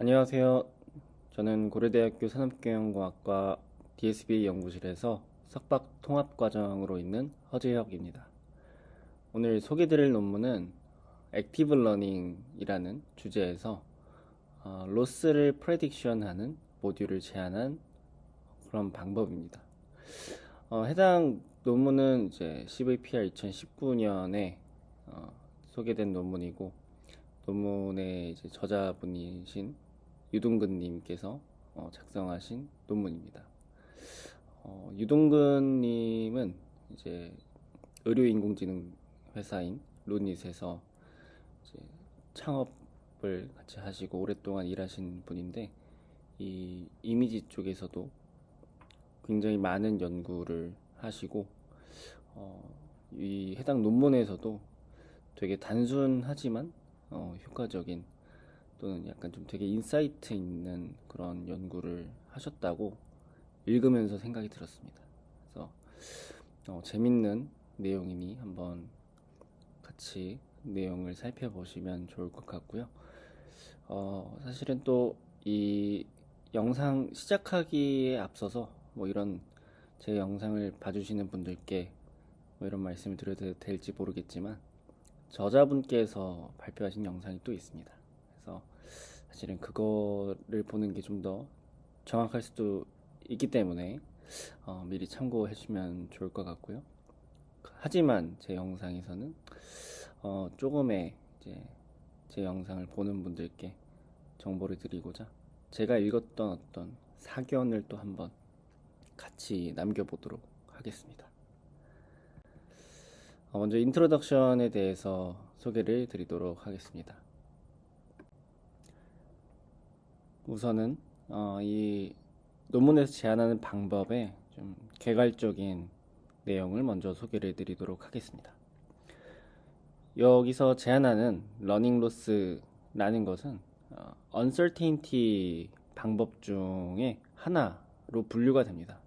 안녕하세요. 저는 고려대학교 산업경영공학과 DSB 연구실에서 석박 통합과정으로 있는 허재혁입니다. 오늘 소개드릴 논문은 액티브 러닝이라는 주제에서 로스를 프레딕션하는 모듈을 제안한 그런 방법입니다. 해당 논문은 이제 CVPR 2019년에 소개된 논문이고, 논문의 이제 저자분이신 유동근님께서 작성하신 논문입니다. 유동근님은 이제 의료인공지능 회사인 루닛에서 이제 창업을 같이 하시고 오랫동안 일하신 분인데, 이 이미지 쪽에서도 굉장히 많은 연구를 하시고, 이 해당 논문에서도 되게 단순하지만 효과적인, 또는 약간 좀 되게 인사이트 있는 그런 연구를 하셨다고 읽으면서 생각이 들었습니다. 그래서 재밌는 내용이니 한번 같이 내용을 살펴보시면 좋을 것 같고요. 사실은 또 이 영상 시작하기에 앞서서 뭐 이런 제 영상을 봐주시는 분들께 뭐 이런 말씀을 드려도 될지 모르겠지만, 저자분께서 발표하신 영상이 또 있습니다. 그래서 사실은 그거를 보는 게 좀 더 정확할 수도 있기 때문에 미리 참고해 주시면 좋을 것 같고요. 하지만 제 영상에서는 조금의 이제 제 영상을 보는 분들께 정보를 드리고자 제가 읽었던 어떤 사견을 또 한번 같이 남겨보도록 하겠습니다. 먼저 인트로덕션에 대해서 소개를 드리도록 하겠습니다. 우선은 이 논문에서 제안하는 방법의 좀 개괄적인 내용을 먼저 소개를 드리도록 하겠습니다. 여기서 제안하는 러닝 로스라는 것은 uncertainty 방법 중에 하나로 분류가 됩니다.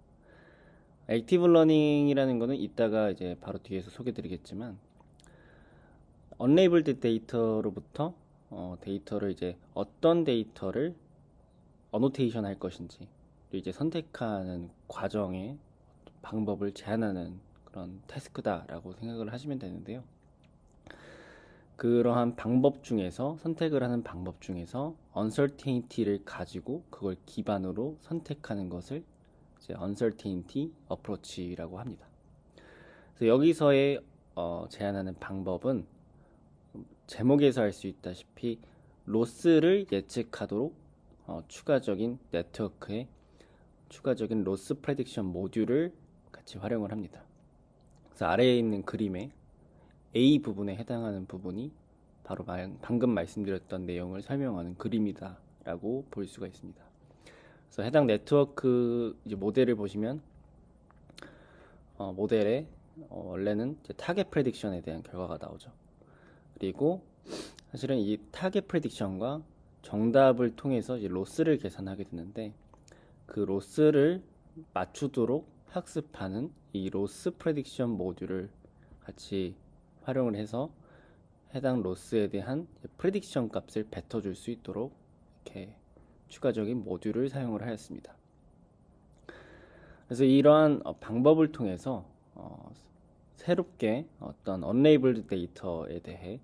액티브 러닝이라는 것은 이따가 이제 바로 뒤에서 소개드리겠지만, unlabeled 데이터로부터 데이터를 이제 어떤 데이터를 어노테이션 할 것인지 이제 선택하는 과정의 방법을 제안하는 그런 태스크다라고 생각을 하시면 되는데요. 그러한 방법 중에서, 선택을 하는 방법 중에서 uncertainty를 가지고 그걸 기반으로 선택하는 것을 이제 uncertainty approach라고 합니다. 그래서 여기서의 제안하는 방법은 제목에서 알 수 있다시피 로스를 예측하도록 추가적인 네트워크에 추가적인 로스 프레딕션 모듈을 같이 활용을 합니다. 그래서 아래에 있는 그림의 A 부분에 해당하는 부분이 바로 방금 말씀드렸던 내용을 설명하는 그림이다 라고 볼 수가 있습니다. 그래서 해당 네트워크 이제 모델을 보시면 모델에 원래는 타겟 프레딕션에 대한 결과가 나오죠. 그리고 사실은 이 타겟 프레딕션과 정답을 통해서 이제 로스를 계산하게 되는데, 그 로스를 맞추도록 학습하는 이 로스 프레딕션 모듈을 같이 활용을 해서 해당 로스에 대한 프레딕션 값을 뱉어줄 수 있도록 이렇게 추가적인 모듈을 사용을 하였습니다. 그래서 이러한 방법을 통해서 새롭게 어떤 unlabeled 데이터에 대해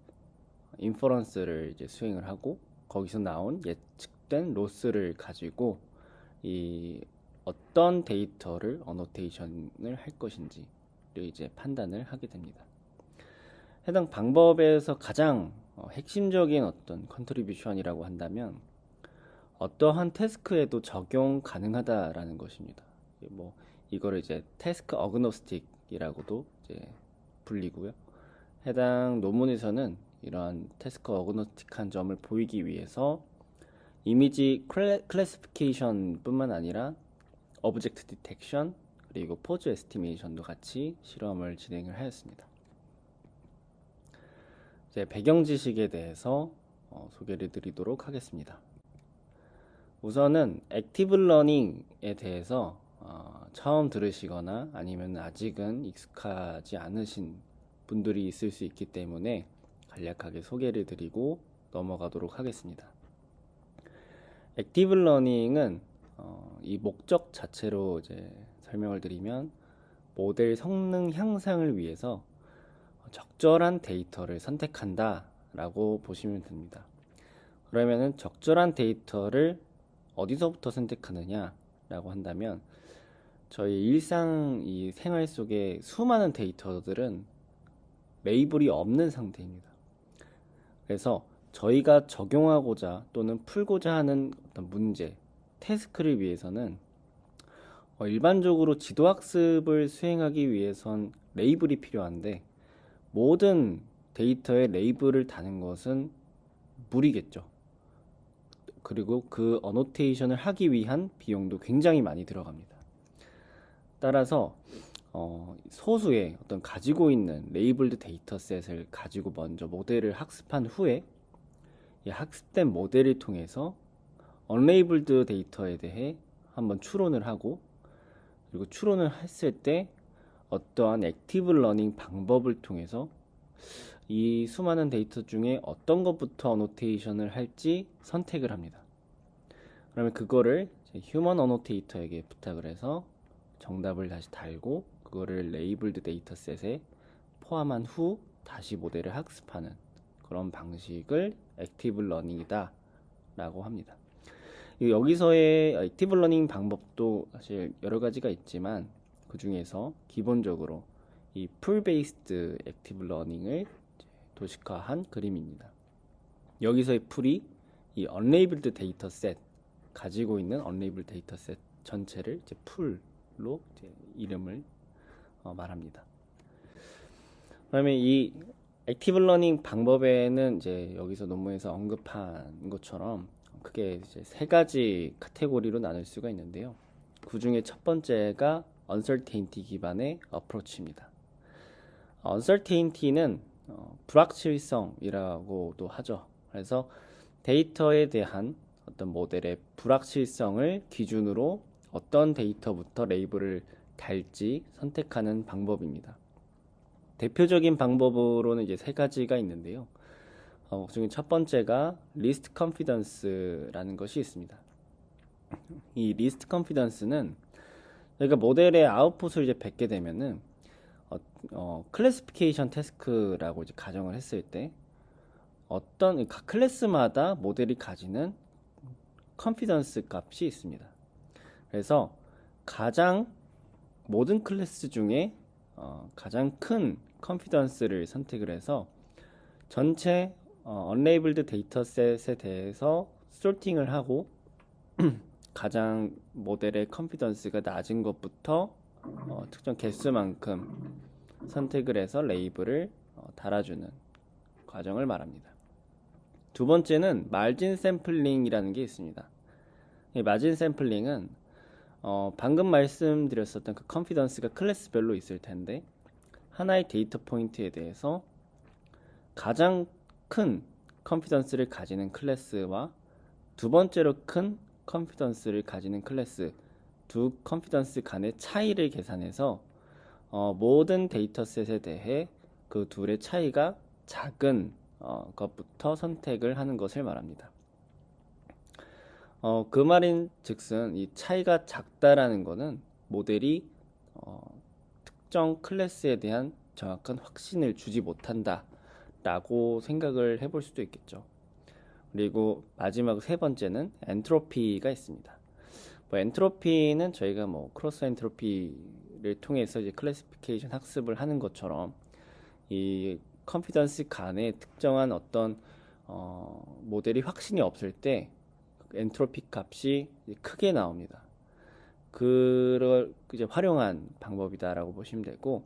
인퍼런스를 이제 수행을 하고, 거기서 나온 예측된 로스를 가지고 이 어떤 데이터를 어노테이션을 할 것인지를 이제 판단을 하게 됩니다. 해당 방법에서 가장 핵심적인 어떤 컨트리뷰션이라고 한다면 어떠한 태스크에도 적용 가능하다라는 것입니다. 뭐 이거를 이제 태스크 어그노스틱이라고도 이제 불리고요. 해당 논문에서는 이러한 태스크 어그노스틱한 점을 보이기 위해서 이미지 클래시피케이션 뿐만 아니라 오브젝트 디텍션 그리고 포즈 에스티메이션도 같이 실험을 진행을 하였습니다. 이제 배경 지식에 대해서 소개를 드리도록 하겠습니다. 우선은 액티브 러닝에 대해서 처음 들으시거나 아니면 아직은 익숙하지 않으신 분들이 있을 수 있기 때문에 간략하게 소개를 드리고 넘어가도록 하겠습니다. 액티브 러닝은 이 목적 자체로 이제 설명을 드리면 모델 성능 향상을 위해서 적절한 데이터를 선택한다라고 보시면 됩니다. 그러면은 적절한 데이터를 어디서부터 선택하느냐라고 한다면 저희 일상 이 생활 속에 수많은 데이터들은 레이블이 없는 상태입니다. 그래서 저희가 적용하고자 또는 풀고자 하는 어떤 문제, 태스크를 위해서는 일반적으로 지도학습을 수행하기 위해선 레이블이 필요한데 모든 데이터에 레이블을 다는 것은 무리겠죠. 그리고 그 어노테이션을 하기 위한 비용도 굉장히 많이 들어갑니다. 따라서 소수의 어떤 가지고 있는 레이블드 데이터셋을 가지고 먼저 모델을 학습한 후에 이 학습된 모델을 통해서 언레이블드 데이터에 대해 한번 추론을 하고 그리고 추론을 했을 때 어떠한 액티브 러닝 방법을 통해서 이 수많은 데이터 중에 어떤 것부터 어노테이션을 할지 선택을 합니다. 그러면 그거를 휴먼 어노테이터에게 부탁을 해서 정답을 다시 달고 그거를 레이블드 데이터셋에 포함한 후 다시 모델을 학습하는 그런 방식을 액티브 러닝이다 라고 합니다. 여기서의 액티브 러닝 방법도 사실 여러 가지가 있지만 그 중에서 기본적으로 이 풀 베이스드 액티브 러닝을 도식화한 그림입니다. 여기서의 풀이 이 언레이블드 데이터셋 가지고 있는 언레이블드 데이터셋 전체를 이제 풀로 이제 이름을 말합니다. 그다음에 이 액티브 러닝 방법에는 이제 여기서 논문에서 언급한 것처럼 크게 이제 세 가지 카테고리로 나눌 수가 있는데요. 그 중에 첫 번째가 uncertainty 기반의 어프로치입니다. uncertainty는 불확실성이라고도 하죠. 그래서 데이터에 대한 어떤 모델의 불확실성을 기준으로 어떤 데이터부터 레이블을 달지 선택하는 방법입니다. 대표적인 방법으로는 이제 세 가지가 있는데요. 그 중에 첫 번째가 리스트 컨피던스라는 것이 있습니다. 이 리스트 컨피던스는 저희가 모델의 아웃풋을 이제 뱉게 되면은 클래시피케이션 태스크라고 이제 가정을 했을 때 어떤 각 클래스마다 모델이 가지는 컨피던스 값이 있습니다. 그래서 가장 모든 클래스 중에 가장 큰 컨피던스를 선택을 해서 전체 언레이블드 데이터셋에 대해서 소팅을 하고 가장 모델의 컨피던스가 낮은 것부터 특정 개수만큼 선택을 해서 레이블을 달아주는 과정을 말합니다. 두 번째는 마진 샘플링이라는 게 있습니다. 이 마진 샘플링은 방금 말씀드렸었던 그 컨피던스가 클래스별로 있을 텐데 하나의 데이터 포인트에 대해서 가장 큰 컨피던스를 가지는 클래스와 두 번째로 큰 컨피던스를 가지는 클래스 두 컨피던스 간의 차이를 계산해서 모든 데이터셋에 대해 그 둘의 차이가 작은 것부터 선택을 하는 것을 말합니다. 그 말인 즉슨 이 차이가 작다라는 것은 모델이 특정 클래스에 대한 정확한 확신을 주지 못한다 라고 생각을 해볼 수도 있겠죠. 그리고 마지막 세 번째는 엔트로피가 있습니다. 엔트로피는 저희가 크로스 엔트로피를 통해서 이제 클래시피케이션 학습을 하는 것처럼 이 컨피던스 간의 특정한 어떤 모델이 확신이 없을 때 엔트로피 값이 크게 나옵니다. 그걸 이제 활용한 방법이다라고 보시면 되고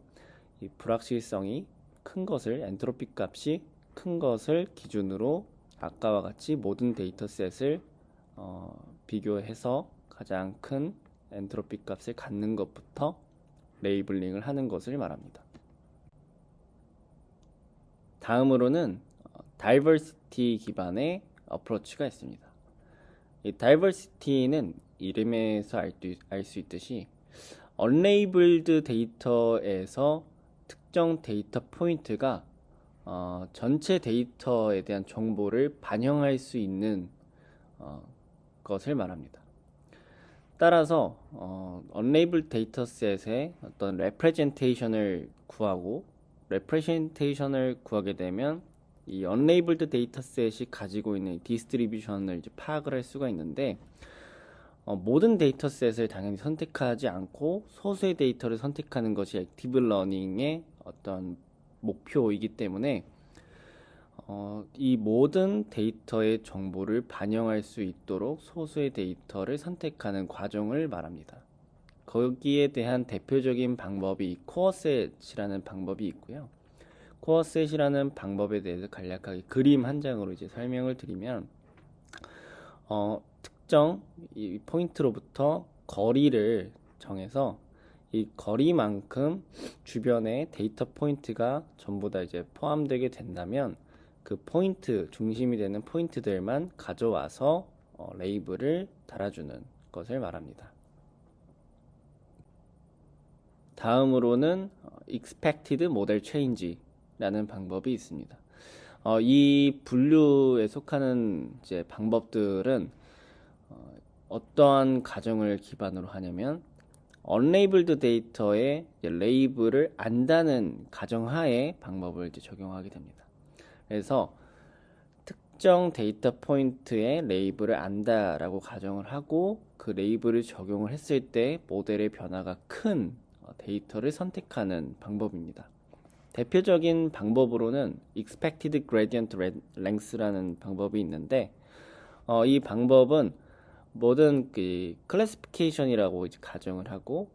이 불확실성이 큰 것을 엔트로피 값이 큰 것을 기준으로 아까와 같이 모든 데이터셋을 비교해서 가장 큰 엔트로피 값을 갖는 것부터 레이블링을 하는 것을 말합니다. 다음으로는 다이버시티 기반의 어프로치가 있습니다. 이 다이버시티는 이름에서 알 수 있듯이 언레이블드 데이터에서 특정 데이터 포인트가 전체 데이터에 대한 정보를 반영할 수 있는 것을 말합니다. 따라서 unlabeled 데이터셋의 어떤 representation을 구하고 representation을 구하게 되면 이 unlabeled 데이터셋이 가지고 있는 디스트리뷰션을 이제 파악을 할 수가 있는데 모든 데이터셋을 당연히 선택하지 않고 소수의 데이터를 선택하는 것이 액티브 러닝의 어떤 목표이기 때문에 이 모든 데이터의 정보를 반영할 수 있도록 소수의 데이터를 선택하는 과정을 말합니다. 거기에 대한 대표적인 방법이 코어셋이라는 방법이 있고요. 코어셋이라는 방법에 대해서 간략하게 그림 한 장으로 이제 설명을 드리면 특정 이 포인트로부터 거리를 정해서 이 거리만큼 주변에 데이터 포인트가 전부 다 이제 포함되게 된다면 그 포인트, 중심이 되는 포인트들만 가져와서 레이블을 달아주는 것을 말합니다. 다음으로는 expected model change라는 방법이 있습니다. 이 분류에 속하는 이제 방법들은 어떠한 가정을 기반으로 하냐면 unlabeled 데이터의 레이블을 안다는 가정하에 방법을 이제 적용하게 됩니다. 그래서 특정 데이터 포인트의 레이블을 안다라고 가정을 하고 그 레이블을 적용을 했을 때 모델의 변화가 큰 데이터를 선택하는 방법입니다. 대표적인 방법으로는 expected gradient length라는 방법이 있는데 이 방법은 모든 그 클래시피케이션이라고 이제 가정을 하고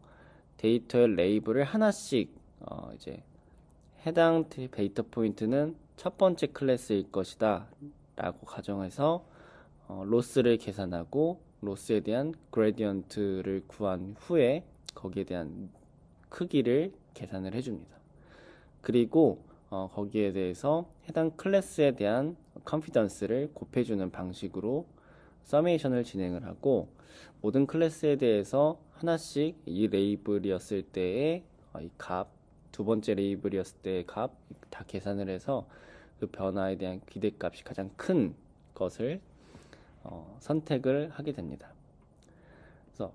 데이터의 레이블을 하나씩 이제 해당 데이터 포인트는 첫 번째 클래스일 것이다 라고 가정해서 로스를 계산하고 로스에 대한 그레디언트를 구한 후에 거기에 대한 크기를 계산을 해줍니다. 그리고 거기에 대해서 해당 클래스에 대한 컨피던스를 곱해주는 방식으로 서메이션을 진행을 하고 모든 클래스에 대해서 하나씩 이 레이블이었을 때의 이 값, 두 번째 레이블이었을 때의 값 다 계산을 해서 그 변화에 대한 기대값이 가장 큰 것을 선택을 하게 됩니다. 그래서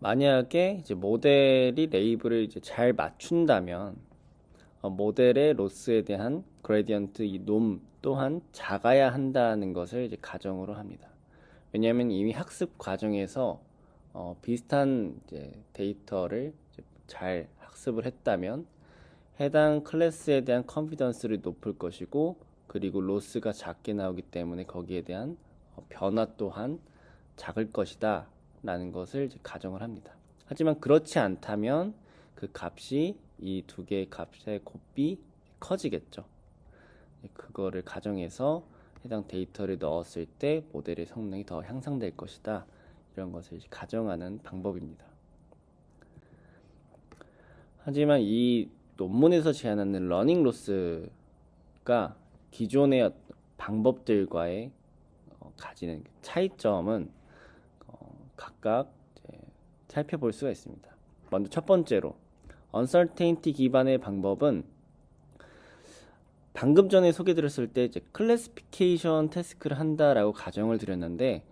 만약에 이제 모델이 레이블을 이제 잘 맞춘다면 모델의 로스에 대한 그레디언트 이 놈 또한 작아야 한다는 것을 이제 가정으로 합니다. 왜냐하면 이미 학습 과정에서 비슷한 이제 데이터를 이제 잘 학습을 했다면 해당 클래스에 대한 컨피던스를 높일 것이고 그리고 로스가 작게 나오기 때문에 거기에 대한 변화 또한 작을 것이다 라는 것을 이제 가정을 합니다. 하지만 그렇지 않다면 그 값이 이 두 개의 값의 곱비 커지겠죠. 그거를 가정해서 해당 데이터를 넣었을 때 모델의 성능이 더 향상될 것이다. 이런 것을 이제 가정하는 방법입니다. 하지만 이 논문에서 제안하는 러닝 로스가 기존의 방법들과의 가지는 차이점은 각각 이제 살펴볼 수가 있습니다. 먼저 첫 번째로 uncertainty 기반의 방법은 방금 전에 소개드렸을 때 이제 클래시피케이션 태스크를 한다라고 가정을 드렸는데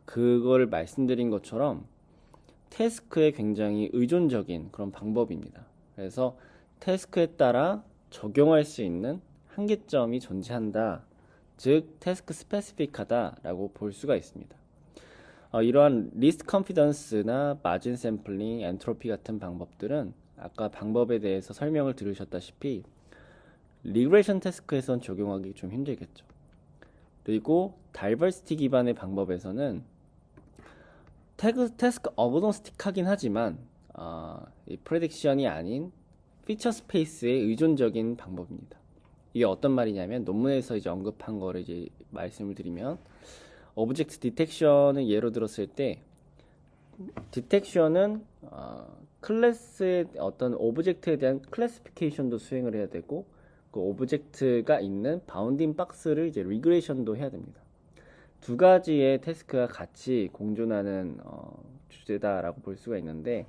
그걸 말씀드린 것처럼 태스크에 굉장히 의존적인 그런 방법입니다. 그래서 태스크에 따라 적용할 수 있는 한계점이 존재한다. 즉 태스크 스페시픽하다라고 볼 수가 있습니다. 이러한 리스트 컨피던스나 마진 샘플링, 엔트로피 같은 방법들은 아까 방법에 대해서 설명을 들으셨다시피 리그레이션 태스크에선 적용하기 좀 힘들겠죠. 그리고 다이버시티 기반의 방법에서는 태스크 어그노스틱하긴 하지만 이 프레딕션이 아닌 피처 스페이스에 의존적인 방법입니다. 이게 어떤 말이냐면 논문에서 이제 언급한 거를 이제 말씀을 드리면 오브젝트 디텍션을 예로 들었을 때 디텍션은 클래스의 어떤 오브젝트에 대한 클래시피케이션도 수행을 해야 되고 그 오브젝트가 있는 바운딩 박스를 이제 리그레이션도 해야 됩니다. 두 가지의 태스크가 같이 공존하는 주제다라고 볼 수가 있는데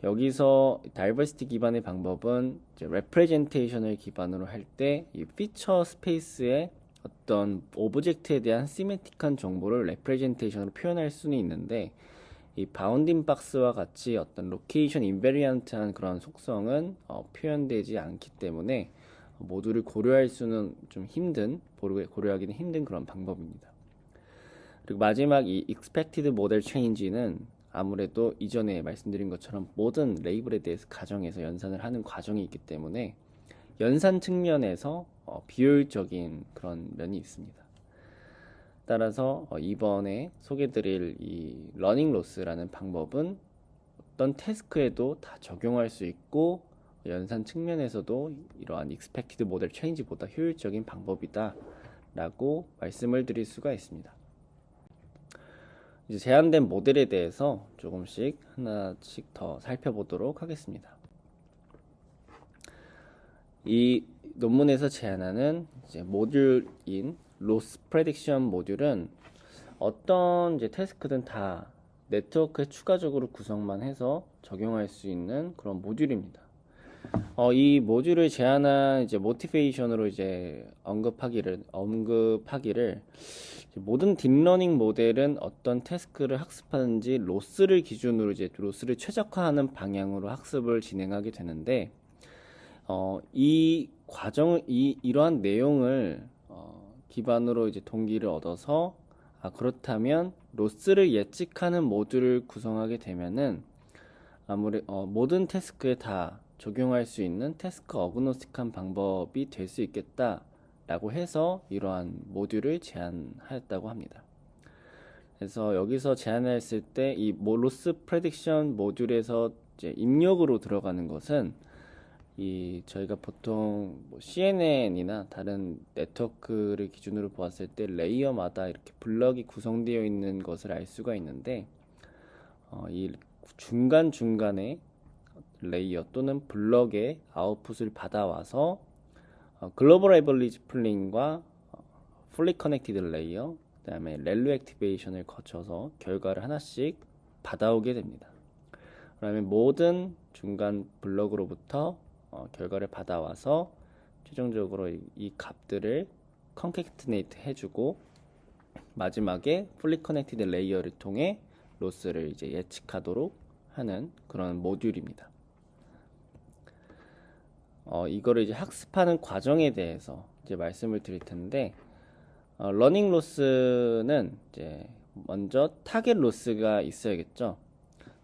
여기서 다이버시티 기반의 방법은 이제 레프레젠테이션을 기반으로 할 때 이 피처 스페이스의 어떤 오브젝트에 대한 시메틱한 정보를 레프레젠테이션으로 표현할 수는 있는데, 이 바운딩 박스와 같이 어떤 로케이션 인베리언트한 그런 속성은 표현되지 않기 때문에 모두를 고려할 수는 좀 힘든, 고려하기는 힘든 그런 방법입니다. 그리고 마지막 이 expected model change는 아무래도 이전에 말씀드린 것처럼 모든 레이블에 대해서 가정해서 연산을 하는 과정이 있기 때문에 연산 측면에서 비효율적인 그런 면이 있습니다. 따라서 이번에 소개드릴 이 러닝 로스라는 방법은 어떤 태스크에도 다 적용할 수 있고 연산 측면에서도 이러한 expected model change보다 효율적인 방법이다 라고 말씀을 드릴 수가 있습니다. 이제 제한된 모델에 대해서 조금씩 하나씩 더 살펴보도록 하겠습니다. 이 논문에서 제안하는 이제 모듈인 로스 프레딕션 모듈은 어떤 이제 태스크든 다 네트워크에 추가적으로 구성만 해서 적용할 수 있는 그런 모듈입니다. 이 모듈을 제안한 이제 모티베이션으로 이제 언급하기를 모든 딥러닝 모델은 어떤 태스크를 학습하는지 로스를 기준으로 이제 로스를 최적화하는 방향으로 학습을 진행하게 되는데, 이 과정, 이러한 내용을 기반으로 이제 동기를 얻어서 그렇다면 로스를 예측하는 모듈을 구성하게 되면은 모든 태스크에 다 적용할 수 있는 태스크 어그노스틱한 방법이 될 수 있겠다라고 해서 이러한 모듈을 제안하였다고 합니다. 그래서 여기서 제안했을 때 이 로스 프레딕션 모듈에서 이제 입력으로 들어가는 것은 저희가 보통 CNN이나 다른 네트워크를 기준으로 보았을 때 레이어마다 이렇게 블럭이 구성되어 있는 것을 알 수가 있는데, 이 중간중간에 레이어 또는 블럭의 아웃풋을 받아와서 글로벌 에버리지 풀링과 풀리 커넥티드 레이어, 그 다음에 렐루 액티베이션을 거쳐서 결과를 하나씩 받아오게 됩니다. 그러면 모든 중간 블럭으로부터 결과를 받아와서 최종적으로 이 값들을 컨캐트네이트 해주고 마지막에 풀리 커넥티드 레이어를 통해 로스를 이제 예측하도록 하는 그런 모듈입니다. 이거를 이제 학습하는 과정에 대해서 이제 말씀을 드릴 텐데, 러닝 로스는 이제 먼저 타겟 로스가 있어야겠죠.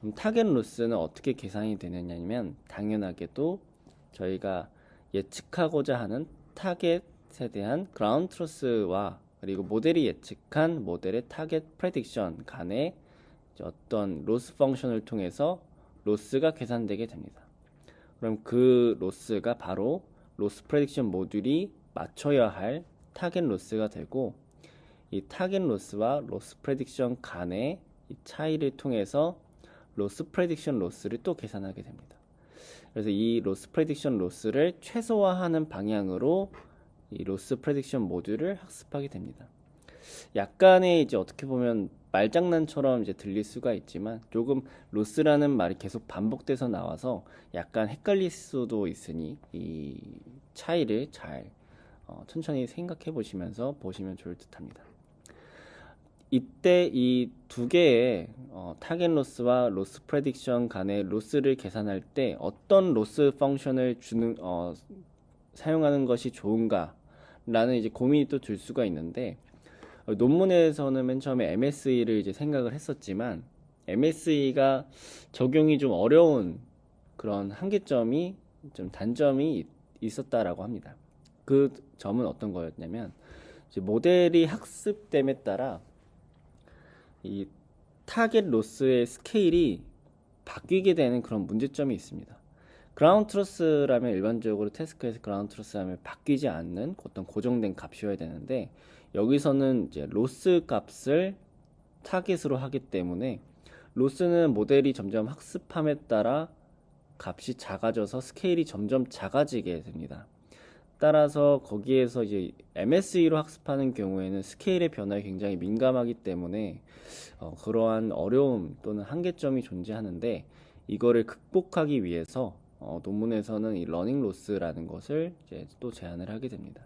그럼 타겟 로스는 어떻게 계산이 되느냐면, 당연하게도 저희가 예측하고자 하는 타겟에 대한 그라운드 트루스와 그리고 모델이 예측한 모델의 타겟 프레딕션 간의 어떤 로스 펑션을 통해서 로스가 계산되게 됩니다. 그럼 그 로스가 바로 로스 프레딕션 모듈이 맞춰야 할 타겟 로스가 되고, 이 타겟 로스와 로스 프레딕션 간의 이 차이를 통해서 로스 프레딕션 로스를 또 계산하게 됩니다. 그래서 이 로스 프레딕션 로스를 최소화하는 방향으로 이 로스 프레딕션 모듈을 학습하게 됩니다. 약간의 이제 어떻게 보면 말장난처럼 이제 들릴 수가 있지만, 조금 로스라는 말이 계속 반복돼서 나와서 약간 헷갈릴 수도 있으니 이 차이를 잘 천천히 생각해 보시면서 보시면 좋을 듯 합니다. 이때 이 두 개의 타겟 로스와 로스 프레딕션 간의 로스를 계산할 때 어떤 로스 펑션을 사용하는 것이 좋은가 라는 이제 고민이 또 들 수가 있는데, 논문에서는 맨 처음에 MSE를 이제 생각을 했었지만 MSE가 적용이 좀 어려운 그런 한계점이, 좀 단점이 있었다라고 합니다. 그 점은 어떤 거였냐면, 이제 모델이 학습됨에 따라 이 타겟 로스의 스케일이 바뀌게 되는 그런 문제점이 있습니다. 그라운드 트루스라면 일반적으로 태스크에서 그라운드 트루스라면 바뀌지 않는 어떤 고정된 값이어야 되는데, 여기서는 이제 로스 값을 타겟으로 하기 때문에 로스는 모델이 점점 학습함에 따라 값이 작아져서 스케일이 점점 작아지게 됩니다. 따라서 거기에서 이제 MSE로 학습하는 경우에는 스케일의 변화에 굉장히 민감하기 때문에 그러한 어려움 또는 한계점이 존재하는데, 이거를 극복하기 위해서 논문에서는 이 러닝 로스라는 것을 이제 또 제안을 하게 됩니다.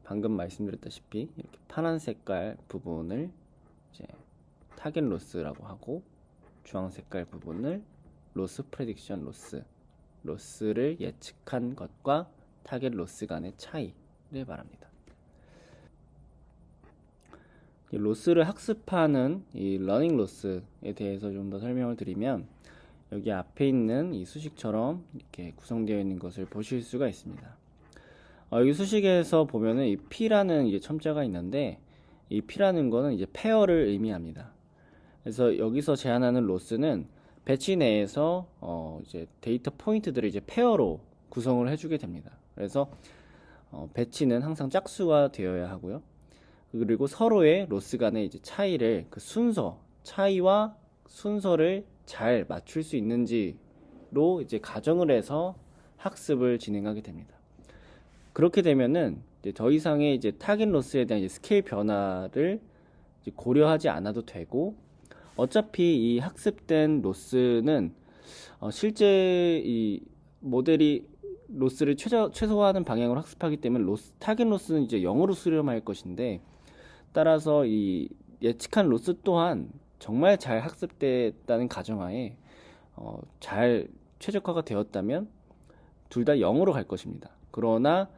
방금 말씀드렸다시피 이렇게 파란 색깔 부분을 이제 타겟 로스라고 하고, 주황 색깔 부분을 로스 프레딕션 로스를 예측한 것과 타겟 로스 간의 차이를 말합니다. 이 로스를 학습하는 이 러닝 로스에 대해서 좀 더 설명을 드리면, 여기 앞에 있는 이 수식처럼 이렇게 구성되어 있는 것을 보실 수가 있습니다. 이 수식에서 보면은 이 P라는 이제 첨자가 있는데, 이 P라는 거는 이제 페어를 의미합니다. 그래서 여기서 제한하는 로스는 배치 내에서 이제 데이터 포인트들을 이제 페어로 구성을 해주게 됩니다. 그래서 배치는 항상 짝수가 되어야 하고요. 그리고 서로의 로스 간의 이제 차이를 차이와 순서를 잘 맞출 수 있는지로 이제 가정을 해서 학습을 진행하게 됩니다. 그렇게 되면은 이제 더 이상의 이제 타겟 로스에 대한 이제 스케일 변화를 이제 고려하지 않아도 되고, 어차피 이 학습된 로스는 실제 이 모델이 로스를 최소화하는 방향으로 학습하기 때문에 타겟 로스는 이제 0으로 수렴할 것인데, 따라서 이 예측한 로스 또한 정말 잘 학습됐다는 가정하에 잘 최적화가 되었다면 둘 다 0으로 갈 것입니다. 그러나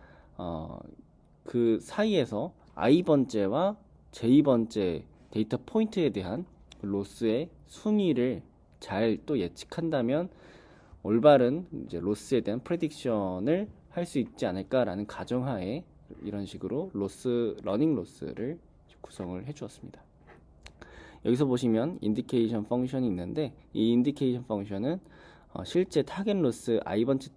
그 사이에서 i번째와 j 번째 데이터 포인트에 대한 로스의 순위를 잘 또 예측한다면 올바른 이제 로스에 대한 프레딕션을 할 수 있지 않을까라는 가정하에 이런 식으로 러닝 로스를 구성을 해 주었습니다. 여기서 보시면 인디케이션 펑션이 있는데, 이 인디케이션 펑션은 실제 타겟 로스 i번째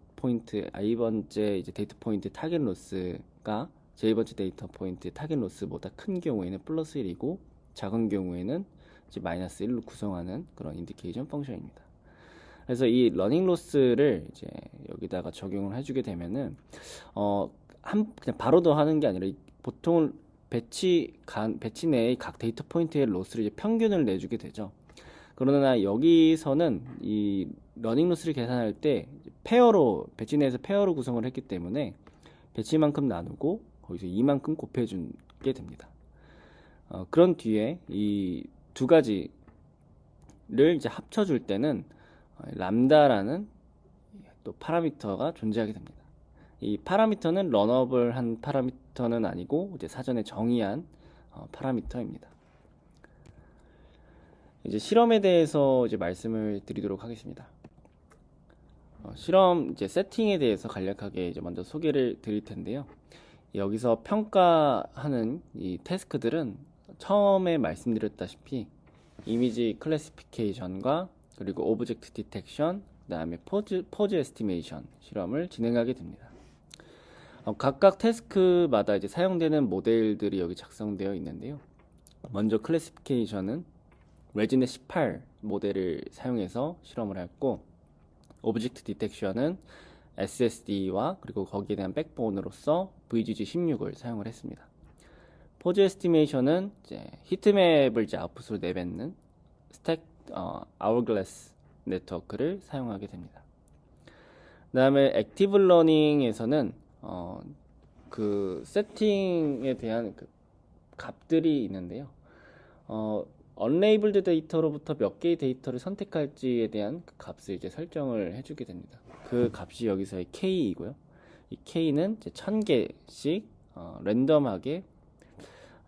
이제 데이터 포인트 타겟 로스가 j번째 데이터 포인트 타겟 로스보다 큰 경우에는 플러스 1이고 작은 경우에는 이제 마이너스 1로 구성하는 그런 인디케이션 펑션입니다. 그래서 이 러닝 로스를 이제 여기다가 적용을 해주게 되면은 그냥 바로 더 하는 게 아니라 보통 배치 내의 각 데이터 포인트의 로스를 이제 평균을 내주게 되죠. 그러나 여기서는 이 러닝 로스를 계산할 때 배치 내에서 페어로 구성을 했기 때문에 배치만큼 나누고 거기서 이만큼 곱해주게 됩니다. 그런 뒤에 이 두 가지를 이제 합쳐줄 때는 람다라는 또 파라미터가 존재하게 됩니다. 이 파라미터는 런업을 한 파라미터는 아니고 이제 사전에 정의한 파라미터입니다. 이제 실험에 대해서 이제 말씀을 드리도록 하겠습니다. 실험 이제 세팅에 대해서 간략하게 이제 먼저 소개를 드릴 텐데요. 여기서 평가하는 이 태스크들은 처음에 말씀드렸다시피 이미지 클래시피케이션과 그리고 오브젝트 디텍션, 그다음에 포즈 에스티메이션 실험을 진행하게 됩니다. 각각 태스크마다 이제 사용되는 모델들이 여기 작성되어 있는데요. 먼저 클래시피케이션은 레지넷 18 모델을 사용해서 실험을 했고, 오브젝트 디텍션은 SSD와 그리고 거기에 대한 백본으로서 VGG 16을 사용을 했습니다. 포즈 에스티메이션은 이제 히트맵을 이제 아웃풋으로 내뱉는 아워글래스 네트워크를 사용하게 됩니다. 그 다음에 액티브 러닝에서는 그 세팅에 대한 그 값들이 있는데요. 언레이블드 데이터로부터 몇 개의 데이터를 선택할지에 대한 그 값을 이제 설정을 해주게 됩니다. 그 값이 여기서의 K이고요. 이 K는 이제 1000개씩 랜덤하게,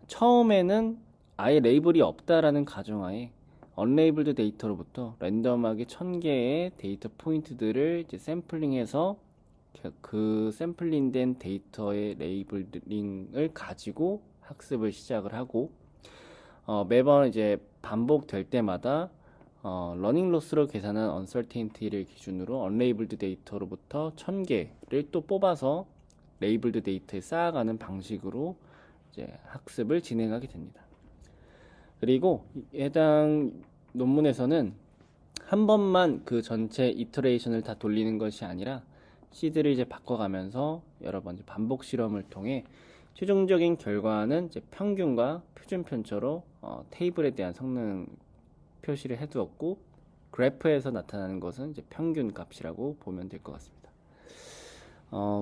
처음에는 아예 레이블이 없다라는 가정하에 언레이블드 데이터로부터 랜덤하게 1000개의 데이터 포인트들을 이제 샘플링해서 그 샘플링된 데이터의 레이블링을 가지고 학습을 시작을 하고, 매번 이제 반복될 때마다 러닝 로스로 계산한 언설테인티를 기준으로 언레이블드 데이터로부터 1000개를 또 뽑아서 레이블드 데이터에 쌓아가는 방식으로 이제 학습을 진행하게 됩니다. 그리고 해당 논문에서는 한 번만 그 전체 이터레이션을 다 돌리는 것이 아니라 시드를 이제 바꿔가면서 여러 번 반복 실험을 통해 최종적인 결과는 이제 평균과 표준 편차로 테이블에 대한 성능 표시를 해두었고, 그래프에서 나타나는 것은 이제 평균 값이라고 보면 될 것 같습니다.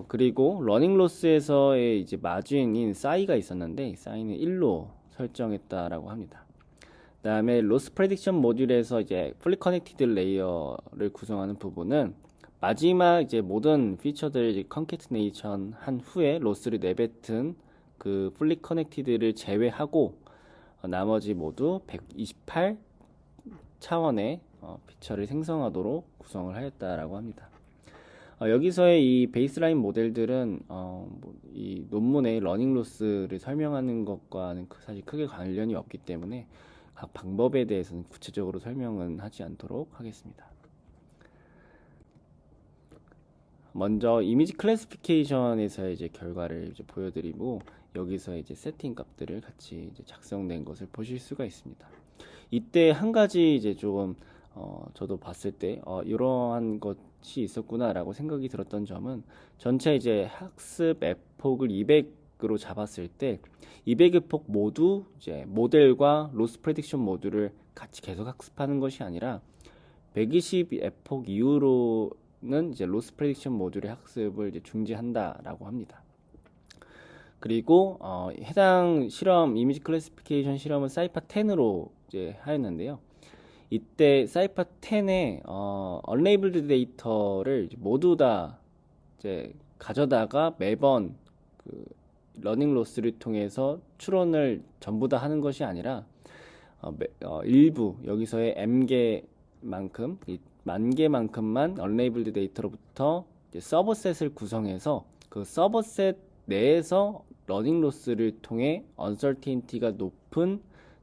그리고 러닝 로스에서의 이제 마진인 싸이가 있었는데 싸이는 1로 설정했다라고 합니다. 그다음에 로스 프레딕션 모듈에서 이제 풀리 커넥티드 레이어를 구성하는 부분은 마지막 이제 모든 피처들 이제 컨캐트네이션 한 후에 로스를 내뱉은 그 풀리 커넥티드를 제외하고 나머지 모두 128 차원의 피처를 생성하도록 구성을 하였다라고 합니다. 여기서의 이 베이스라인 모델들은 이 논문의 러닝 로스를 설명하는 것과는 사실 크게 관련이 없기 때문에 각 방법에 대해서는 구체적으로 설명은 하지 않도록 하겠습니다. 먼저 이미지 클래시피케이션에서의 이제 결과를 이제 보여드리고 여기서 이제 세팅 값들을 같이 이제 작성된 것을 보실 수가 있습니다. 이때 한 가지 이제 조금 저도 봤을 때 이러한 것이 있었구나라고 생각이 들었던 점은 전체 이제 학습 에폭을 200으로 잡았을 때 200의 폭 모두 이제 모델과 로스 프레딕션 모듈을 같이 계속 학습하는 것이 아니라 120 에폭 이후로는 이제 로스 프레딕션 모듈의 학습을 이제 중지한다라고 합니다. 그리고 해당 실험 이미지 클래시피케이션 실험은 사이파 10으로 이제 하였는데요. 이때 사이파 10의 언레이블드 데이터를 모두 다 이제 가져다가 매번 그 러닝 로스를 통해서 추론을 전부 다 하는 것이 아니라 일부 여기서의 m개만큼 이 만개만큼만 언레이블드 데이터로부터 이제 서버셋을 구성해서 그 서버셋 내에서 러닝 로스를 통해 언설테인티가 높은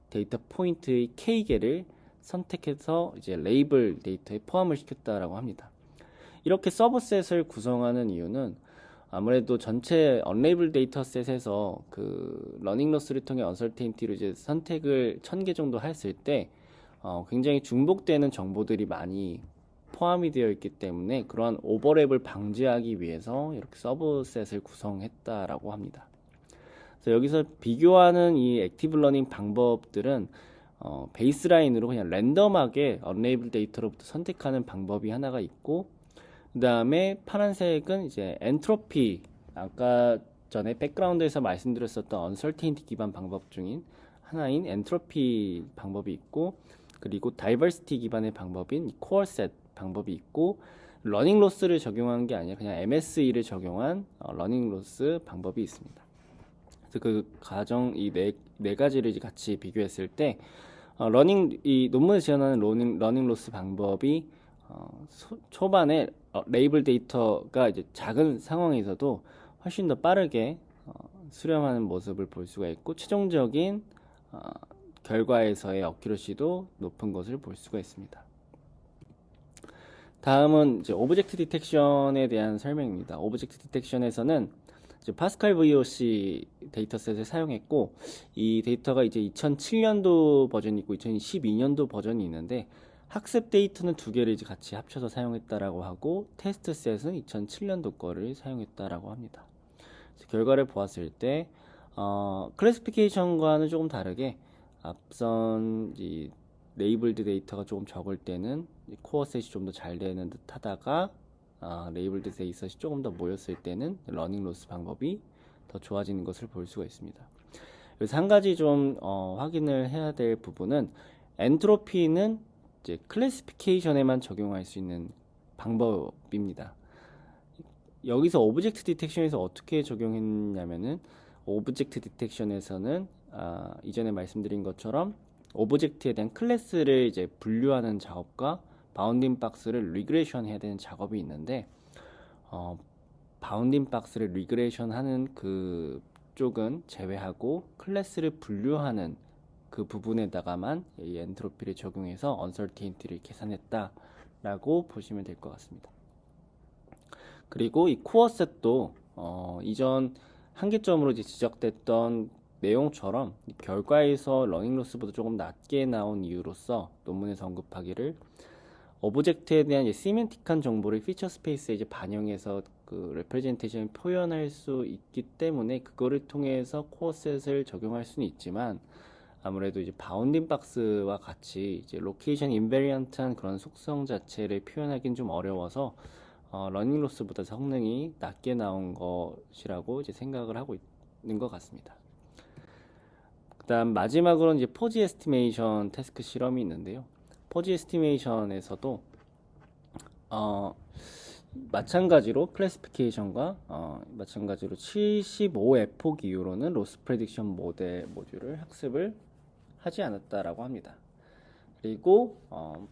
데이터 포인트의 K개를 선택해서 이제 레이블 데이터에 포함을 시켰다라고 합니다. 이렇게 서버셋을 구성하는 이유는 아무래도 전체 언레이블 데이터셋에서 그 러닝 로스를 통해 언설테인티로 이제 선택을 1000개 정도 했을 때 굉장히 중복되는 정보들이 많이 포함이 되어 있기 때문에 그러한 오버랩을 방지하기 위해서 이렇게 서브셋을 구성했다라고 합니다. 그래서 여기서 비교하는 이 액티브 러닝 방법들은 베이스라인으로 그냥 랜덤하게 언레이블 데이터로부터 선택하는 방법이 하나가 있고 그 다음에 파란색은 이제 엔트로피 아까 전에 백그라운드에서 말씀드렸었던 언설테인티 기반 방법 중인 하나인 엔트로피 방법이 있고 그리고 다이버시티 기반의 방법인 코어셋 방법이 있고 러닝 로스를 적용한 게 아니라 그냥 MSE를 적용한 러닝 로스 방법이 있습니다. 그래서 그 과정 이 네 가지를 이제 같이 비교했을 때 이 논문에 지원하는 러닝 로스 방법이 초반에 레이블 데이터가 이제 작은 상황에서도 훨씬 더 빠르게 수렴하는 모습을 볼 수가 있고 최종적인 결과에서의 어큐러시도 높은 것을 볼 수가 있습니다. 다음은 이제 오브젝트 디텍션에 대한 설명입니다. 오브젝트 디텍션에서는 이제 파스칼 VOC 데이터셋을 사용했고 이 데이터가 이제 2007년도 버전이 있고 2012년도 버전이 있는데 학습 데이터는 두 개를 이제 같이 합쳐서 사용했다라고 하고 테스트 셋은 2007년도 거를 사용했다라고 합니다. 그래서 결과를 보았을 때 클래시피케이션과는 조금 다르게 앞선 이 레이블드 데이터가 조금 적을 때는 코어셋이 좀 더 잘 되는 듯 하다가 레이블드 데이터셋이 조금 더 모였을 때는 러닝 로스 방법이 더 좋아지는 것을 볼 수가 있습니다. 그래서 한 가지 좀 확인을 해야 될 부분은 엔트로피는 이제 클래시피케이션에만 적용할 수 있는 방법입니다. 여기서 오브젝트 디텍션에서 어떻게 적용했냐면은 오브젝트 디텍션에서는 이전에 말씀드린 것처럼 오브젝트에 대한 클래스를 이제 분류하는 작업과 바운딩 박스를 리그레이션 해야 되는 작업이 있는데 바운딩 박스를 리그레이션 하는 그 쪽은 제외하고 클래스를 분류하는 그 부분에다가만 이 엔트로피를 적용해서 언설테인티를 계산했다라고 보시면 될 것 같습니다. 그리고 이 코어셋도 이전 한계점으로 이제 지적됐던 내용처럼 결과에서 러닝 로스보다 조금 낮게 나온 이유로서 논문에서 언급하기를 오브젝트에 대한 시멘틱한 정보를 피처 스페이스에 이제 반영해서 그 레프레젠테이션을 표현할 수 있기 때문에 그거를 통해서 코어셋을 적용할 수는 있지만 아무래도 이제 바운딩 박스와 같이 이제 로케이션 인베리언트한 그런 속성 자체를 표현하기는 좀 어려워서 러닝 로스보다 성능이 낮게 나온 것이라고 이제 생각을 하고 있는 것 같습니다. 그다음 마지막으로 이제 포지 에스티메이션 태스크 실험이 있는데요. 포지 에스티메이션에서도 마찬가지로 클래시피케이션과 마찬가지로 75에포 기후로는 로스 프레딕션 모듈을 학습을 하지 않았다라고 합니다. 그리고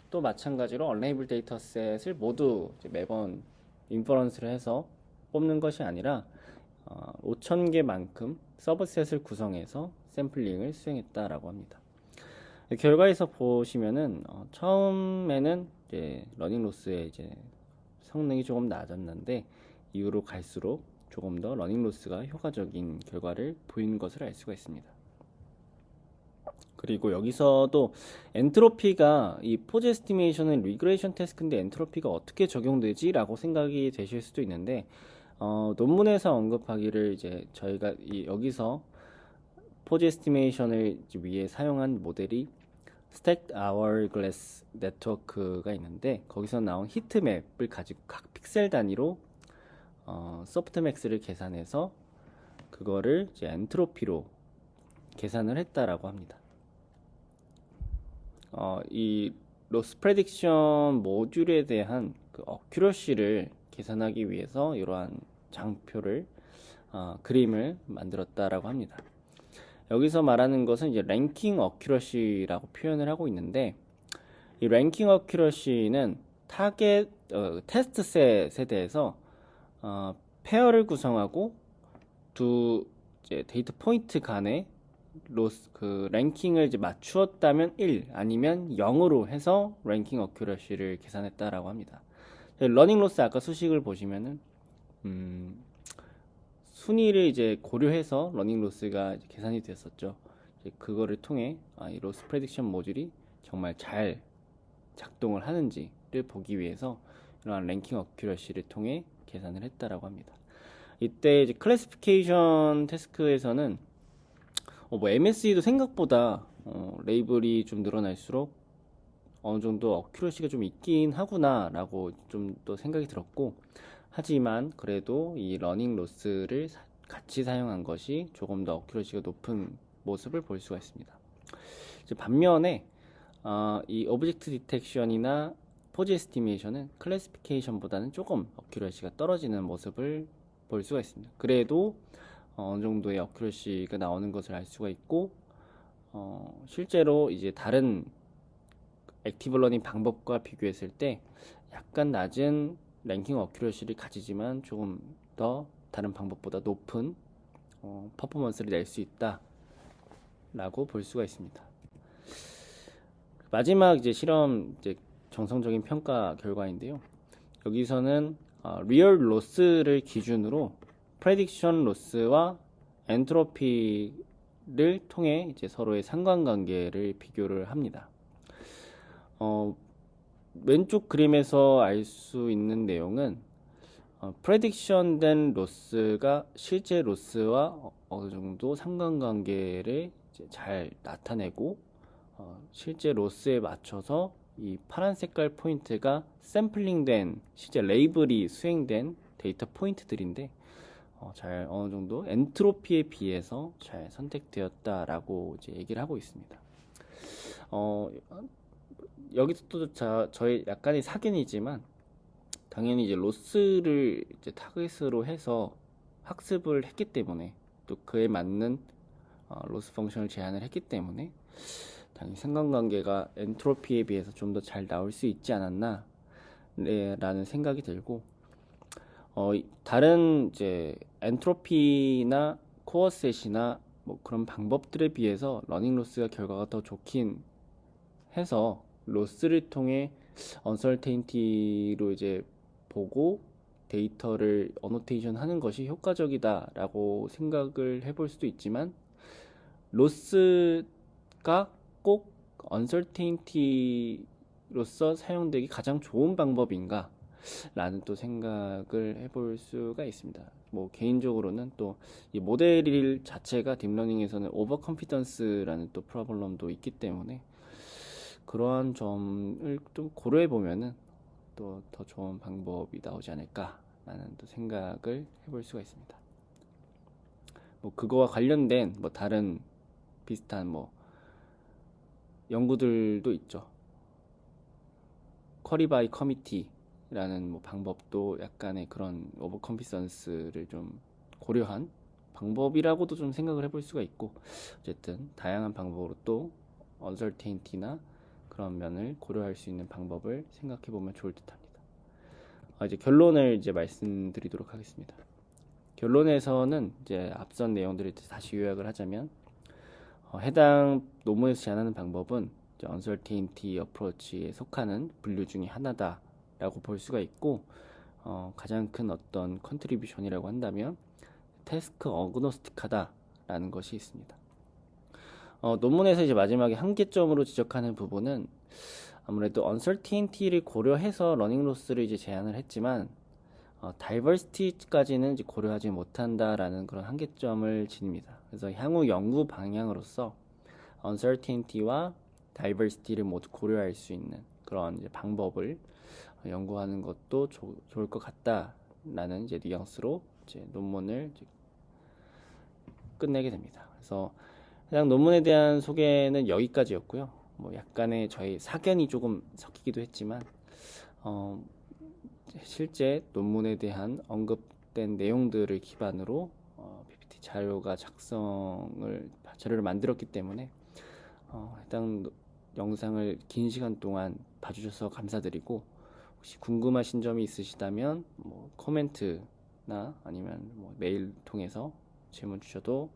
또 마찬가지로 언레이블 데이터셋을 모두 이제 매번 인퍼런스를 해서 뽑는 것이 아니라 5,000개만큼 서브셋을 구성해서 샘플링을 수행했다라고 합니다. 결과에서 보시면은 처음에는 이제 러닝 로스의 이제 성능이 조금 낮았는데 이후로 갈수록 조금 더 러닝 로스가 효과적인 결과를 보이는 것을 알 수가 있습니다. 그리고 여기서도 엔트로피가 이 포즈 에스티메이션은 리그레이션 태스크인데 엔트로피가 어떻게 적용되지? 라고 생각이 되실 수도 있는데 논문에서 언급하기를 이제 저희가 여기서 포즈 에스티메이션을 위해 사용한 모델이 Stacked Hourglass Network가 있는데 거기서 나온 히트맵을 가지고 각 픽셀 단위로 소프트맥스를 계산해서 그거를 이제 엔트로피로 계산을 했다라고 합니다. 이 로스 프레딕션 모듈에 대한 그 어큐러시를 계산하기 위해서 이러한 장표를 그림을 만들었다라고 합니다. 여기서 말하는 것은 이제 랭킹 어큐러시라고 표현을 하고 있는데 이 랭킹 어큐러시는 타겟 테스트셋에 대해서 페어를 구성하고 두 이제 데이터 포인트 간의 로스 그 랭킹을 이제 맞추었다면 1 아니면 0으로 해서 랭킹 어큐러시를 계산했다라고 합니다. 러닝 로스 아까 수식을 보시면은 순위를 이제 고려해서 러닝 로스가 이제 계산이 됐었죠. 이제 그거를 통해 이 로스 프레딕션 모듈이 정말 잘 작동을 하는지를 보기 위해서 이러한 랭킹 어큐러시를 통해 계산을 했다라고 합니다. 이때 이제 클래시피케이션 태스크에서는 뭐 MSE도 생각보다 레이블이 좀 늘어날수록 어느 정도 어큐러시가 좀 있긴 하구나 라고 좀 또 생각이 들었고 하지만 그래도 이 러닝 로스를 같이 사용한 것이 조금 더 어큐러시가 높은 모습을 볼 수가 있습니다. 이제 반면에 이 오브젝트 디텍션이나 포즈 에스티메이션은 클래시피케이션보다는 조금 어큐러시가 떨어지는 모습을 볼 수가 있습니다. 그래도 어느 정도의 어큐러시가 나오는 것을 알 수가 있고 실제로 이제 다른 액티브 러닝 방법과 비교했을 때 약간 낮은 랭킹 어큐러시를 가지지만 조금 더 다른 방법보다 높은 퍼포먼스를 낼 수 있다 라고 볼 수가 있습니다. 마지막 이제 실험 이제 정성적인 평가 결과인데요. 여기서는 리얼 로스를 기준으로 프레딕션 로스와 엔트로피를 통해 이제 서로의 상관관계를 비교를 합니다. 왼쪽 그림에서 알 수 있는 내용은 프레딕션 된 로스가 실제 로스와 어느 정도 상관관계를 이제 잘 나타내고 실제 로스에 맞춰서 이 파란 색깔 포인트가 샘플링 된 실제 레이블이 수행된 데이터 포인트들인데 잘 어느 정도 엔트로피에 비해서 잘 선택되었다라고 이제 얘기를 하고 있습니다. 여기서 또 저희 약간의 사견이지만 당연히 이제 로스를 이제 타겟으로 해서 학습을 했기 때문에 또 그에 맞는 로스 펑션을 제안을 했기 때문에 당연히 상관관계가 엔트로피에 비해서 좀 더 잘 나올 수 있지 않았나 라는 생각이 들고 다른 이제 엔트로피나 코어셋이나 뭐 그런 방법들에 비해서 러닝 로스가 결과가 더 좋긴 해서 로스를 통해 언설테인티로 이제 보고 데이터를 어노테이션 하는 것이 효과적이다 라고 생각을 해볼 수도 있지만 로스가 꼭 언설테인티로서 사용되기 가장 좋은 방법인가 라는 또 생각을 해볼 수가 있습니다. 뭐 개인적으로는 또 이 모델 자체가 딥러닝에서는 오버 컨피던스라는 또 프로블럼도 있기 때문에 그러한 점을 좀 고려해 보면은 또 더 좋은 방법이 나오지 않을까라는 또 생각을 해볼 수가 있습니다. 뭐 그거와 관련된 뭐 다른 비슷한 뭐 연구들도 있죠. 쿼리 바이 커미티라는 뭐 방법도 약간의 그런 오버 컨피던스를 좀 고려한 방법이라고도 좀 생각을 해볼 수가 있고, 어쨌든 다양한 방법으로 또 언설테인티나 그런 면을 고려할 수 있는 방법을 생각해 보면 좋을 듯합니다. 이제 결론을 이제 말씀드리도록 하겠습니다. 결론에서는 이제 앞선 내용들을 다시 요약을 하자면, 해당 논문에서 제안하는 방법은 언설테인티 어프로치에 속하는 분류 중에 하나다라고 볼 수가 있고, 가장 큰 어떤 컨트리뷰션이라고 한다면 태스크 어그노스틱하다라는 것이 있습니다. 논문에서 이제 마지막에 한계점으로 지적하는 부분은 아무래도 uncertainty를 고려해서 러닝 로스를 이제 제안을 했지만 diversity까지는 이제 고려하지 못한다라는 그런 한계점을 지닙니다. 그래서 향후 연구 방향으로서 uncertainty와 diversity를 모두 고려할 수 있는 그런 이제 방법을 연구하는 것도 좋을 것 같다라는 이제 뉘앙스로 이제 논문을 이제 끝내게 됩니다. 그래서 해당 논문에 대한 소개는 여기까지였고요. 뭐 약간의 저희 사견이 조금 섞이기도 했지만 실제 논문에 대한 언급된 내용들을 기반으로 PPT 자료를 만들었기 때문에 해당 영상을 긴 시간 동안 봐주셔서 감사드리고, 혹시 궁금하신 점이 있으시다면 뭐 코멘트나 아니면 뭐 메일 통해서 질문 주셔도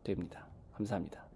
됩니다. 감사합니다.